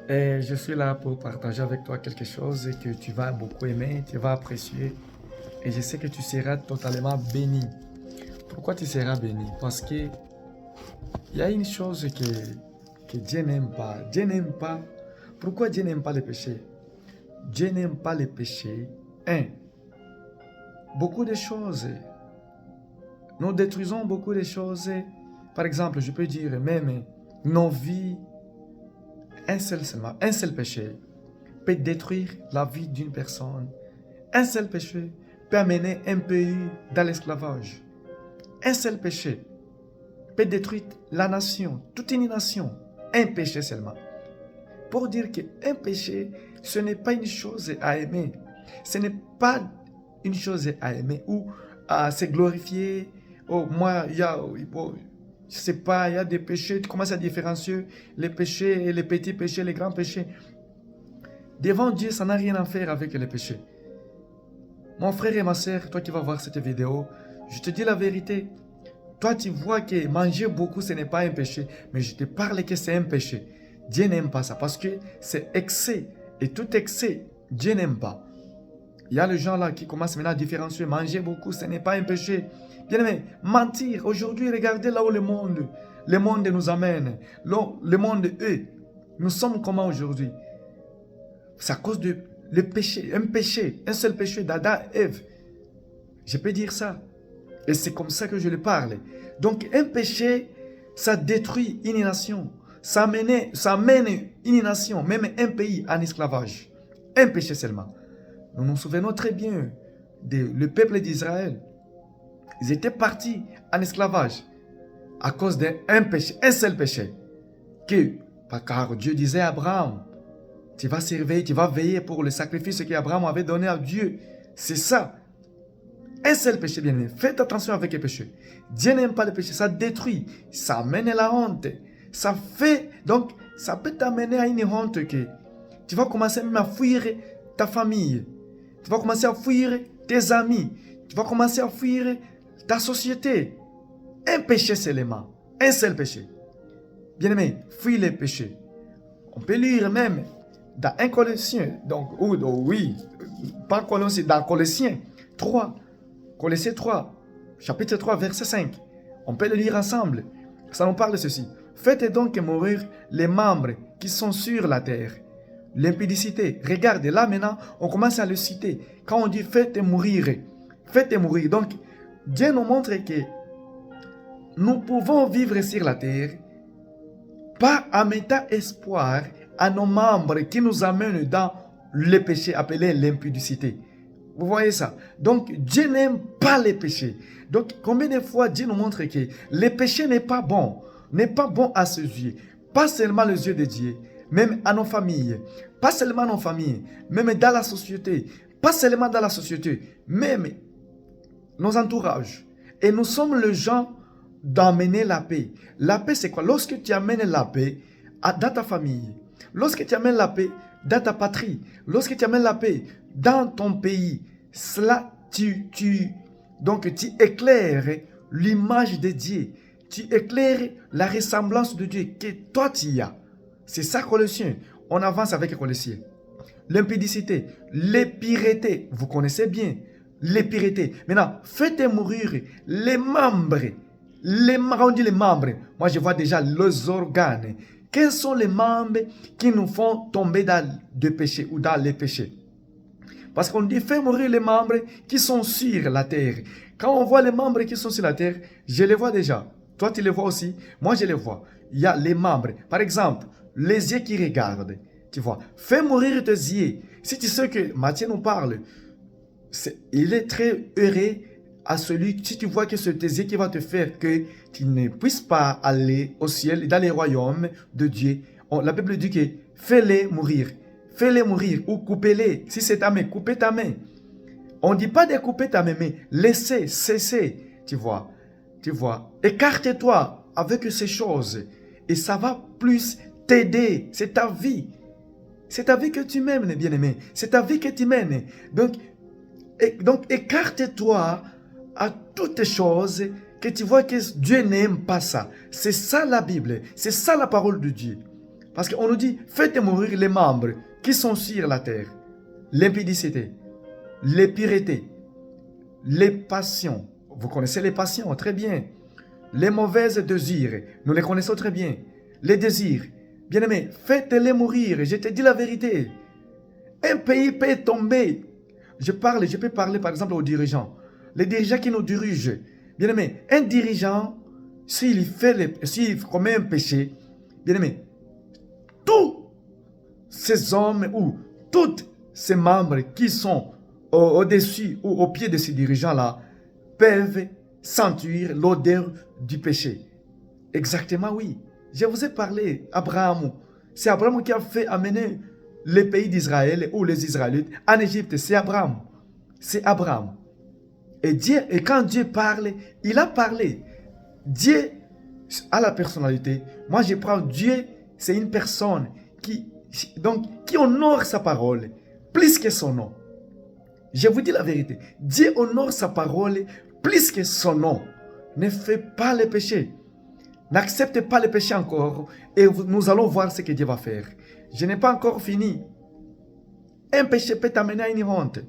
Et je suis là pour partager avec toi quelque chose que tu vas beaucoup aimer, tu vas apprécier. Et je sais que tu seras totalement béni. Pourquoi tu seras béni? Parce que il y a une chose que Dieu n'aime pas. Dieu n'aime pas. Pourquoi Dieu n'aime pas les péchés? Dieu n'aime pas les péchés. Un, beaucoup de choses. Nous détruisons beaucoup de choses. Par exemple, je peux dire même nos vies, un seul péché peut détruire la vie d'une personne. Un seul péché peut amener un pays dans l'esclavage. Un seul péché peut détruire la nation, toute une nation. Un péché seulement. Pour dire qu'un péché, ce n'est pas une chose à aimer. Ce n'est pas une chose à aimer ou à se glorifier. Oh, moi, il y a, bon, je sais pas, il y a des péchés, tu commences à différencier les péchés, les petits péchés, les grands péchés. Devant Dieu, ça n'a rien à faire avec les péchés. Mon frère et ma soeur, toi qui vas voir cette vidéo, je te dis la vérité. Toi, tu vois que manger beaucoup, ce n'est pas un péché. Mais je te parle que c'est un péché. Dieu n'aime pas ça parce que c'est excès. Et tout excès, Dieu n'aime pas. Il y a les gens là qui commencent maintenant à différencier. Manger beaucoup, ce n'est pas un péché. Bien aimé, mentir. Aujourd'hui, regardez là où le monde nous amène. Le monde, eux, nous sommes comment aujourd'hui? C'est à cause de le péché, un seul péché d'Adam et Ève. Je peux dire ça. Et c'est comme ça que je le parle. Donc un péché, ça détruit une nation. Ça mène une nation, même un pays en esclavage. Un péché seulement. Nous nous souvenons très bien le peuple d'Israël. Ils étaient partis en esclavage à cause d'un péché, un seul péché. Car Dieu disait à Abraham, tu vas servir, tu vas veiller pour le sacrifice qu'Abraham avait donné à Dieu. C'est ça. Un seul péché, bien aimé. Faites attention avec les péchés. Dieu n'aime pas les péchés. Ça détruit. Ça amène la honte. Ça fait. Donc, ça peut t'amener à une honte que tu vas commencer même à fuir ta famille. Tu vas commencer à fuir tes amis. Tu vas commencer à fuir ta société. Un péché seulement. Un seul péché. Bien aimé, fuis les péchés. On peut lire même dans 1 Colossiens. Donc, oui, pas Colossiens, dans Colossiens 3. Colossiens 3, chapitre 3, verset 5. On peut le lire ensemble. Ça nous parle de ceci. Faites donc mourir les membres qui sont sur la terre. L'impudicité. Regarde, là maintenant, on commence à le citer. Quand on dit faites mourir. Faites mourir. Donc, Dieu nous montre que nous pouvons vivre sur la terre pas en mettant espoir à nos membres qui nous amènent dans le péché appelé l'impudicité. Vous voyez ça? Donc, Dieu n'aime pas les péchés. Donc, combien de fois Dieu nous montre que le péché n'est pas bon à ses yeux. Pas seulement les yeux de Dieu, même à nos familles. Pas seulement à nos familles, même dans la société. Pas seulement dans la société, même nos entourages. Et nous sommes les gens d'amener la paix. La paix, c'est quoi? Lorsque tu amènes la paix dans ta famille, lorsque tu amènes la paix dans ta patrie, lorsque tu amènes la paix dans ton pays, cela, donc tu éclaires l'image de Dieu, tu éclaires la ressemblance de Dieu que toi tu as. C'est ça Colossiens. On avance avec Colossiens. L'impudicité, l'épirité, vous connaissez bien l'épirité. Maintenant, faites mourir les membres. On dit les membres. Moi, je vois déjà les organes. Quels sont les membres qui nous font tomber dans le péché ou dans les péchés? Parce qu'on dit, fais mourir les membres qui sont sur la terre. Quand on voit les membres qui sont sur la terre, je les vois déjà. Toi, tu les vois aussi. Moi, je les vois. Il y a les membres. Par exemple, les yeux qui regardent. Tu vois. Fais mourir tes yeux. Si tu sais que Matthieu nous parle, il est très heureux à celui, si tu vois que c'est tes yeux qui va te faire que tu ne puisses pas aller au ciel, dans les royaumes de Dieu. La Bible dit que fais-les mourir. Fais-les mourir ou coupez-les. Si c'est ta main, coupez ta main. On ne dit pas de couper ta main, mais laissez, cessez. Tu vois. Écarte-toi avec ces choses et ça va plus t'aider. C'est ta vie. C'est ta vie que tu mènes, bien-aimé. C'est ta vie que tu mènes. Donc écarte-toi à toutes choses que tu vois que Dieu n'aime pas ça. C'est ça la Bible. C'est ça la parole de Dieu. Parce qu'on nous dit, faites mourir les membres qui sont sur la terre. L'impudicité, l'impureté, les passions. Vous connaissez les passions, très bien. Les mauvaises désirs, nous les connaissons très bien. Les désirs, bien-aimés, faites-les mourir. Je te dis la vérité. Un pays peut tomber. Je peux parler par exemple aux dirigeants. Les dirigeants qui nous dirigent. Bien-aimé, un dirigeant, s'il commet un péché, bien-aimé, tous ces hommes ou tous ces membres qui sont au-dessus ou au pied de ces dirigeants-là peuvent sentir l'odeur du péché. Exactement, oui. Je vous ai parlé, Abraham. C'est Abraham qui a fait amener le pays d'Israël ou les Israélites en Égypte. C'est Abraham. C'est Abraham. Et quand Dieu parle, il a parlé. Dieu a la personnalité. Moi, je prends Dieu, c'est une personne qui honore sa parole plus que son nom. Je vous dis la vérité. Dieu honore sa parole plus que son nom. Ne fais pas le péché. N'accepte pas le péché encore. Et nous allons voir ce que Dieu va faire. Je n'ai pas encore fini. Un péché peut t'amener à une honte.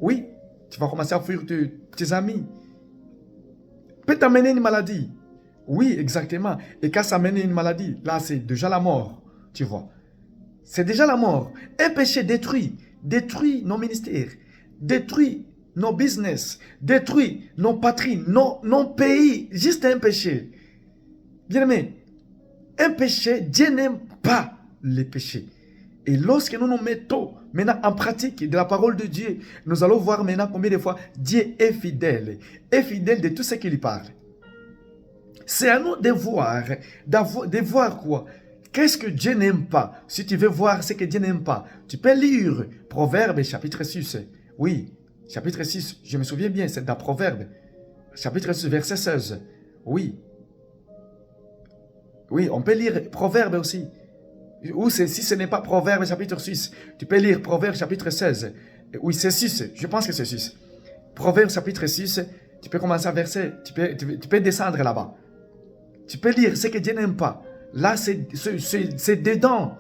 Oui, tu vas commencer à fuir tes amis. Peut t'amener une maladie. Oui, exactement. Et quand ça amène une maladie, là, c'est déjà la mort. Tu vois. C'est déjà la mort. Un péché détruit nos ministères, détruit nos business, détruit nos patries, nos pays. Juste un péché. Bien aimé, un péché, Dieu n'aime pas les péchés. Et lorsque nous nous mettons maintenant en pratique de la parole de Dieu, nous allons voir maintenant combien de fois Dieu est fidèle de tout ce qu'il parle. C'est à nous de voir quoi? Qu'est-ce que Dieu n'aime pas? Si tu veux voir ce que Dieu n'aime pas, tu peux lire Proverbes chapitre 6. Oui, chapitre 6, je me souviens bien, c'est dans Proverbes. Chapitre 6, verset 16. Oui. Oui, on peut lire Proverbes aussi. Ou si ce n'est pas Proverbes chapitre 6, tu peux lire Proverbes chapitre 16. Oui, c'est 6, je pense que c'est 6. Proverbes chapitre 6, tu peux commencer à verser, tu peux descendre là-bas. Tu peux lire ce que Dieu n'aime pas. Là, c'est dedans.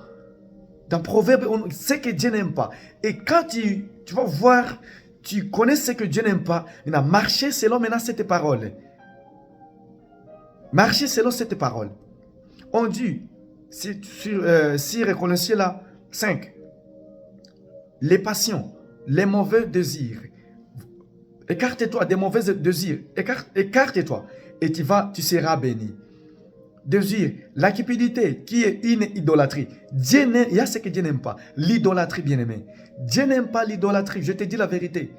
Dans Proverbes, ce que Dieu n'aime pas. Et quand tu vas voir, tu connais ce que Dieu n'aime pas. Maintenant, marcher selon maintenant cette parole. Marcher selon cette parole. On dit, si reconnaissez là, 5. Les passions, les mauvais désirs. Écarte-toi des mauvais désirs. Écarte-toi et tu seras béni. Désir, la cupidité qui est une idolâtrie. Il y a ce que Dieu n'aime pas. L'idolâtrie, bien-aimé. Dieu n'aime pas l'idolâtrie. Je te dis la vérité.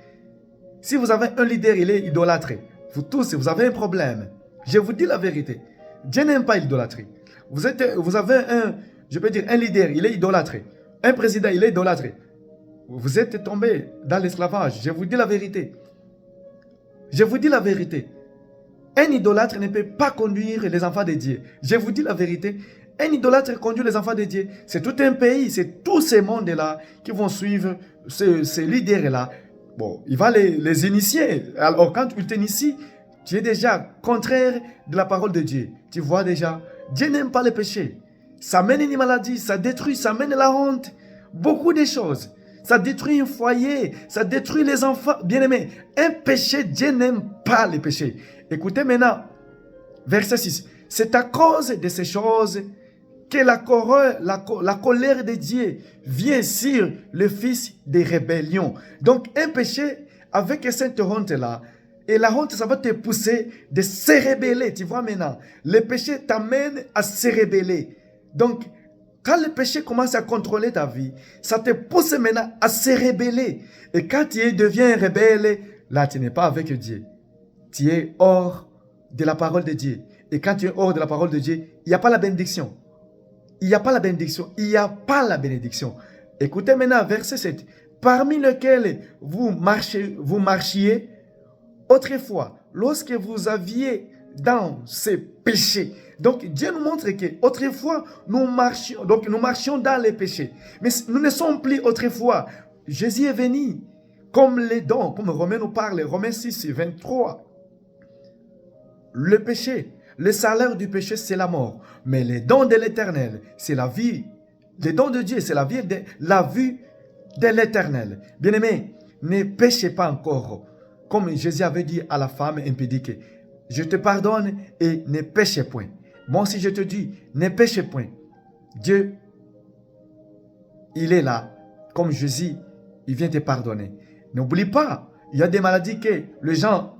Si vous avez un leader, il est idolâtre. Vous tous, vous avez un problème. Je vous dis la vérité. Dieu n'aime pas l'idolâtrie. Vous avez un leader, il est idolâtre. Un président, il est idolâtre. Vous êtes tombé dans l'esclavage. Je vous dis la vérité. Je vous dis la vérité. Un idolâtre ne peut pas conduire les enfants de Dieu. Je vous dis la vérité. Un idolâtre conduit les enfants de Dieu. C'est tout un pays, c'est tous ces mondes-là qui vont suivre ces leaders-là. Bon, il va les initier. Alors quand tu t'inities, tu es déjà contraire de la parole de Dieu. Tu vois déjà, Dieu n'aime pas le péché. Ça mène une maladie, ça détruit, ça mène la honte. Beaucoup de choses. Ça détruit un foyer, ça détruit les enfants. Bien-aimés, un péché, Dieu n'aime pas le péché. Écoutez maintenant, verset 6. C'est à cause de ces choses que la colère de Dieu vient sur le fils des rébellions. Donc, un péché avec cette honte-là, et la honte, ça va te pousser de se rebeller. Tu vois maintenant, le péché t'amène à se rebeller. Donc, quand le péché commence à contrôler ta vie, ça te pousse maintenant à se rebeller. Et quand tu deviens rebelle, là, tu n'es pas avec Dieu. Tu es hors de la parole de Dieu. Et quand tu es hors de la parole de Dieu, il n'y a pas la bénédiction. Il n'y a pas la bénédiction. Il n'y a pas la bénédiction. Écoutez maintenant, verset 7. Parmi lesquels vous marchiez autrefois, lorsque vous aviez dans ces péchés. Donc, Dieu nous montre que autrefois, nous marchions dans les péchés. Mais nous ne sommes plus autrefois. Jésus est venu comme les dons, comme Romains nous parle, Romains 6, 23. Le péché Le salaire du péché, c'est la mort. Mais les dons de l'Éternel, c'est la vie. Les dons de Dieu, c'est la vie de l'Éternel. Bien-aimé, ne péchez pas encore. Comme Jésus avait dit à la femme impédique, je te pardonne et ne péchez point. Moi aussi je te dis, ne péchez point. Dieu, il est là. Comme Jésus, il vient te pardonner. N'oublie pas, il y a des maladies que les gens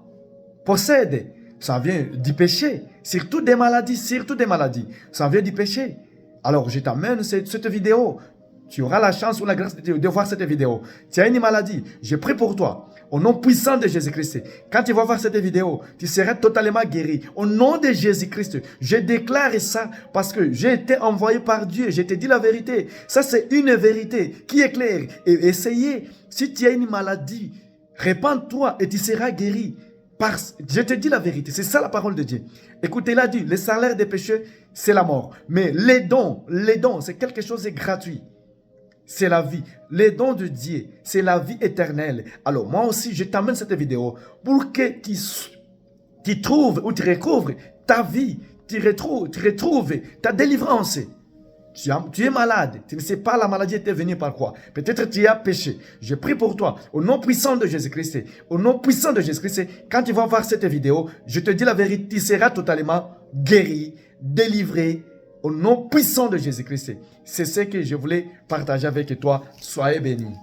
possèdent. Ça vient du péché. Surtout des maladies. Ça vient du péché. Alors, je t'amène cette vidéo. Tu auras la chance ou la grâce de voir cette vidéo. Tu as une maladie. Je prie pour toi. Au nom puissant de Jésus-Christ. Quand tu vas voir cette vidéo, tu seras totalement guéri. Au nom de Jésus-Christ, je déclare ça parce que j'ai été envoyé par Dieu. Je te dis la vérité. Ça, c'est une vérité qui est claire. Et essayez, si tu as une maladie, répands-toi et tu seras guéri. Je te dis la vérité, c'est ça la parole de Dieu. Écoutez, il a dit, le salaire des péchés, c'est la mort. Mais les dons, c'est quelque chose de gratuit. C'est la vie. Les dons de Dieu, c'est la vie éternelle. Alors moi aussi, je t'amène cette vidéo pour que tu trouves ou tu recouvres ta vie, tu retrouves ta délivrance. Tu es malade, tu ne sais pas la maladie était venue par quoi. Peut-être tu as péché. Je prie pour toi, au nom puissant de Jésus-Christ. Au nom puissant de Jésus-Christ, quand tu vas voir cette vidéo, je te dis la vérité, tu seras totalement guéri, délivré, au nom puissant de Jésus-Christ. C'est ce que je voulais partager avec toi. Soyez bénis.